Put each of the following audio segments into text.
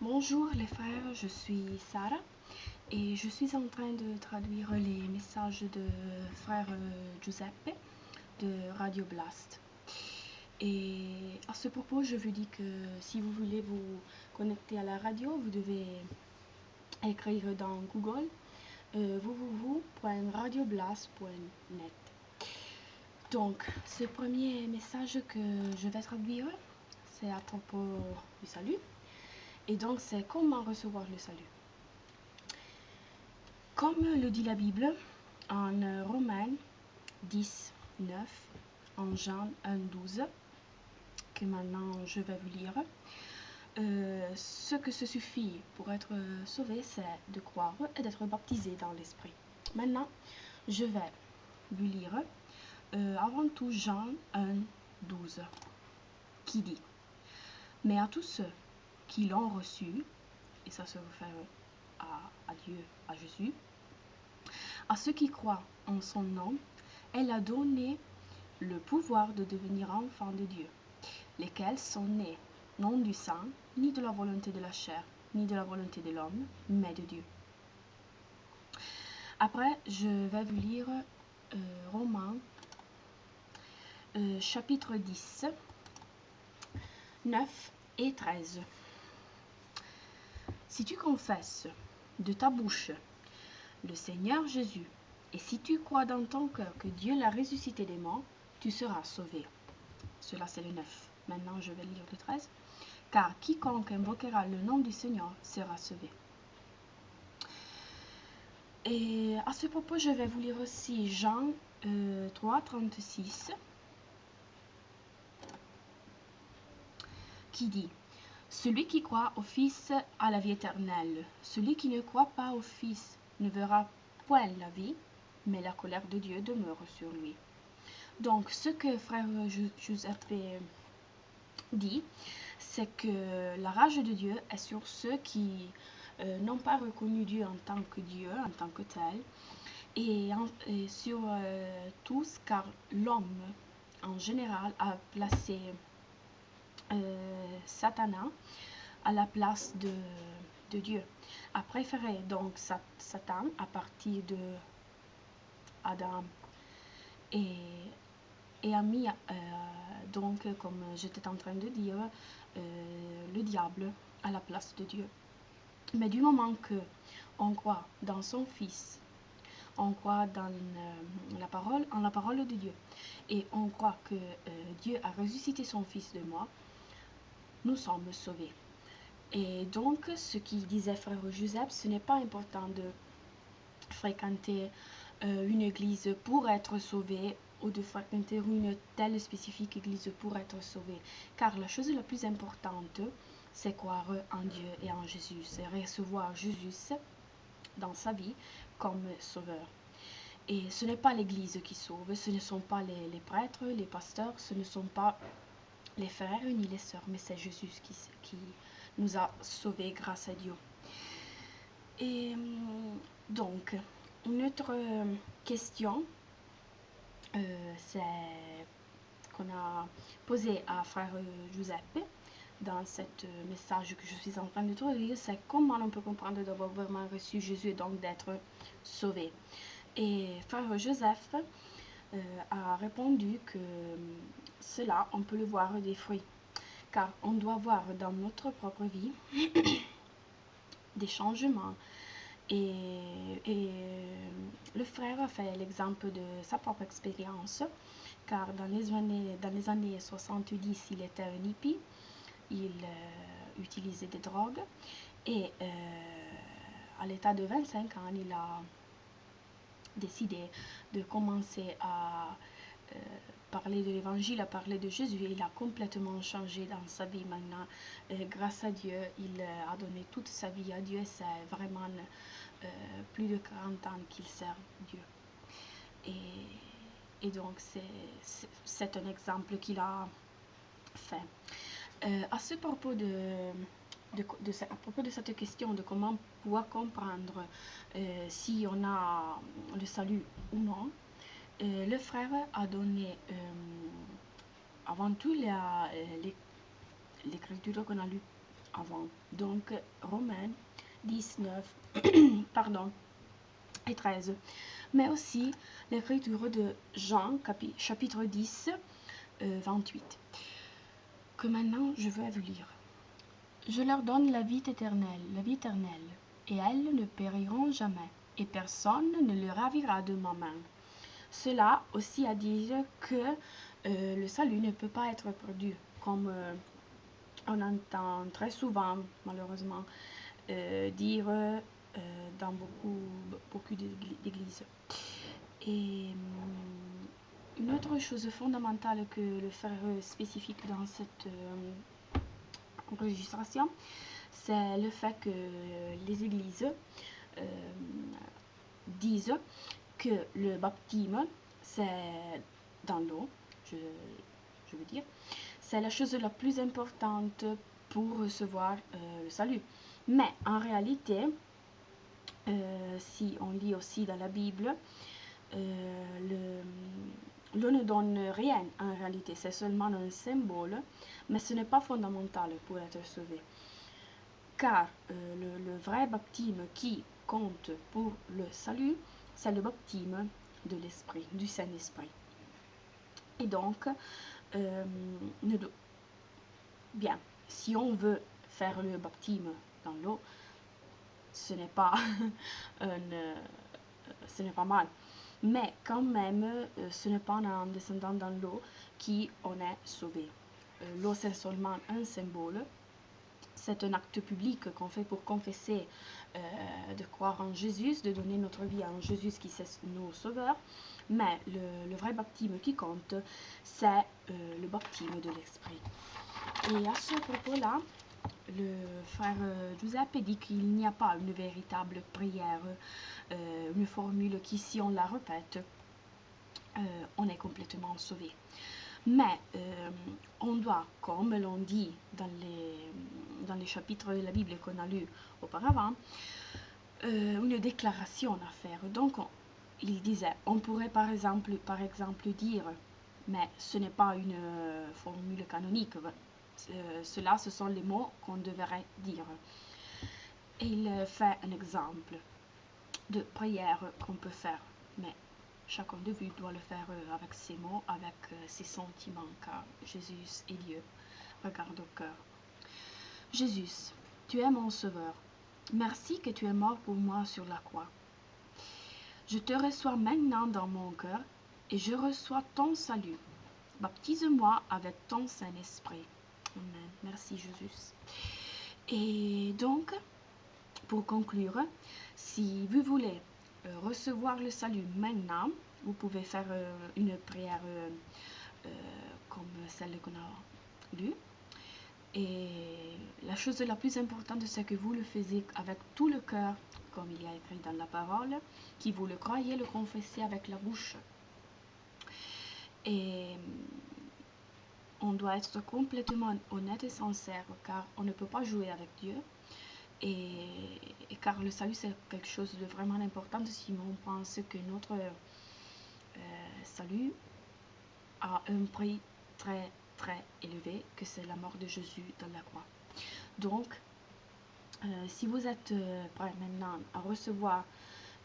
Bonjour les frères, je suis Sarah et je suis en train de traduire les messages de frère Giuseppe de Radio Blast. Et à ce propos, je vous dis que si vous voulez vous connecter à la radio, vous devez écrire dans Google www.radioblast.net. Donc, ce premier message que je vais traduire, c'est à propos du salut. Et donc, c'est comment recevoir le salut. Comme le dit la Bible en Romains 10, 9, en Jean 1, 12, que maintenant je vais vous lire, ce que se suffit pour être sauvé, c'est de croire et d'être baptisé dans l'Esprit. Maintenant, je vais vous lire avant tout Jean 1, 12, qui dit « Mais à tous ceux qui l'ont reçu, et ça se réfère à Dieu, à Jésus, à ceux qui croient en son nom, elle a donné le pouvoir de devenir enfants de Dieu, lesquels sont nés non du sang, ni de la volonté de la chair, ni de la volonté de l'homme, mais de Dieu. » Après, je vais vous lire Romains chapitre 10, 9 et 13. Si tu confesses de ta bouche le Seigneur Jésus, et si tu crois dans ton cœur que Dieu l'a ressuscité des morts, tu seras sauvé. Cela c'est le 9. Maintenant je vais lire le 13. Car quiconque invoquera le nom du Seigneur sera sauvé. Et à ce propos, je vais vous lire aussi Jean 3, 36, qui dit « Celui qui croit au Fils a la vie éternelle. Celui qui ne croit pas au Fils ne verra point la vie, mais la colère de Dieu demeure sur lui. » Donc, ce que frère Giuseppe dit, c'est que la rage de Dieu est sur ceux qui n'ont pas reconnu Dieu en tant que Dieu, en tant que tel, et sur tous, car l'homme en général a placé Satan à la place de Dieu, a préféré donc Satan à partir de Adam et a mis donc, comme j'étais en train de dire, le diable à la place de Dieu. Mais du moment que on croit dans son Fils, on croit dans la parole de Dieu, et on croit que Dieu a ressuscité son Fils de mort, nous sommes sauvés. Et donc, ce qu'il disait frère Joseph, ce n'est pas important de fréquenter une église pour être sauvé, ou de fréquenter une telle spécifique église pour être sauvé. Car la chose la plus importante, c'est croire en Dieu et en Jésus. C'est recevoir Jésus dans sa vie comme sauveur. Et ce n'est pas l'église qui sauve, ce ne sont pas les prêtres, les pasteurs, ce ne sont pas les frères ni les sœurs, mais c'est Jésus qui nous a sauvés grâce à Dieu. Et donc, une autre question c'est qu'on a posé à frère Giuseppe dans ce message que je suis en train de traduire, c'est comment on peut comprendre d'avoir vraiment reçu Jésus et donc d'être sauvé. Et frère Joseph a répondu que cela, on peut le voir des fruits, car on doit voir dans notre propre vie des changements. Et le frère a fait l'exemple de sa propre expérience, car dans les années 70, il était un hippie, il utilisait des drogues, et à l'état de 25 ans, il a décidé de commencer à parler de l'évangile, à parler de Jésus. Il a complètement changé dans sa vie maintenant. Grâce à Dieu, il a donné toute sa vie à Dieu. C'est vraiment plus de 40 ans qu'il sert Dieu. Et donc, c'est un exemple qu'il a fait. À ce propos à propos de cette question de comment pouvoir comprendre si on a le salut ou non, le frère a donné avant tout l'écriture qu'on a lue avant. Donc, Romains 19, pardon, et 13. Mais aussi l'écriture de Jean, chapitre 10, 28. Que maintenant je vais vous lire. Je leur donne la vie éternelle, et elles ne périront jamais, et personne ne les ravira de ma main. Cela aussi à dire que le salut ne peut pas être perdu, comme on entend très souvent, malheureusement, dire dans beaucoup d'églises. Et une autre chose fondamentale que le frère spécifique dans cette enregistration, c'est le fait que les églises disent que le baptême, c'est dans l'eau, je veux dire, c'est la chose la plus importante pour recevoir le salut. Mais en réalité, si on lit aussi dans la Bible, l'eau ne donne rien en réalité, c'est seulement un symbole, mais ce n'est pas fondamental pour être sauvé. Car le vrai baptême qui compte pour le salut, c'est le baptême de l'Esprit, du Saint-Esprit. Et donc, bien, si on veut faire le baptême dans l'eau, ce n'est pas mal. Mais quand même, ce n'est pas en descendant dans l'eau qu'on est sauvé. L'eau, c'est seulement un symbole. C'est un acte public qu'on fait pour confesser, de croire en Jésus, de donner notre vie à Jésus qui est nos sauveurs. Mais le vrai baptême qui compte, c'est le baptême de l'Esprit. Et à ce propos-là, le frère Giuseppe dit qu'il n'y a pas une véritable prière, une formule qui, si on la répète, on est complètement sauvé. Mais on doit, comme l'on dit dans les chapitres de la Bible qu'on a lus auparavant, une déclaration à faire. Donc, il disait, on pourrait par exemple dire, mais ce n'est pas une formule canonique, ce sont les mots qu'on devrait dire. Et il fait un exemple de prière qu'on peut faire, mais chacun de vous doit le faire avec ses mots, avec ses sentiments, car Jésus est Dieu. Regarde au cœur. Jésus, tu es mon sauveur. Merci que tu es mort pour moi sur la croix. Je te reçois maintenant dans mon cœur et je reçois ton salut. Baptise-moi avec ton Saint-Esprit. Amen. Merci Jésus. Et donc, pour conclure, si vous voulez recevoir le salut maintenant, vous pouvez faire une prière comme celle qu'on a lue. Et la chose la plus importante, c'est que vous le faisiez avec tout le cœur, comme il y a écrit dans la parole, que vous le croyez, le confessez avec la bouche. Et on doit être complètement honnête et sincère, car on ne peut pas jouer avec Dieu. Et car le salut, c'est quelque chose de vraiment important si on pense que notre salut a un prix très très élevé, que c'est la mort de Jésus dans la croix. Donc, si vous êtes prêt maintenant à recevoir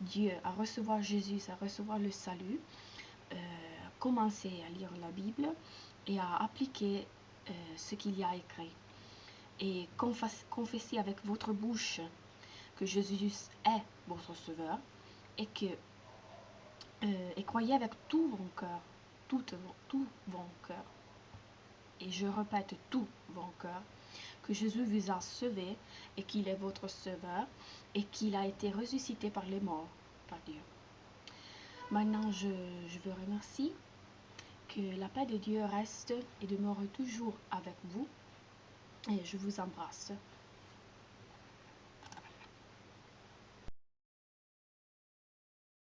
Dieu, à recevoir Jésus, à recevoir le salut, commencez à lire la Bible et à appliquer ce qu'il y a écrit. Et confessez avec votre bouche que Jésus est votre sauveur et croyez avec tout vos cœurs, tout vos cœurs. Et je répète, tout vos cœurs, que Jésus vous a sauvé et qu'il est votre sauveur et qu'il a été ressuscité par les morts, par Dieu. Maintenant, je vous remercie. Que la paix de Dieu reste et demeure toujours avec vous. Et je vous embrasse.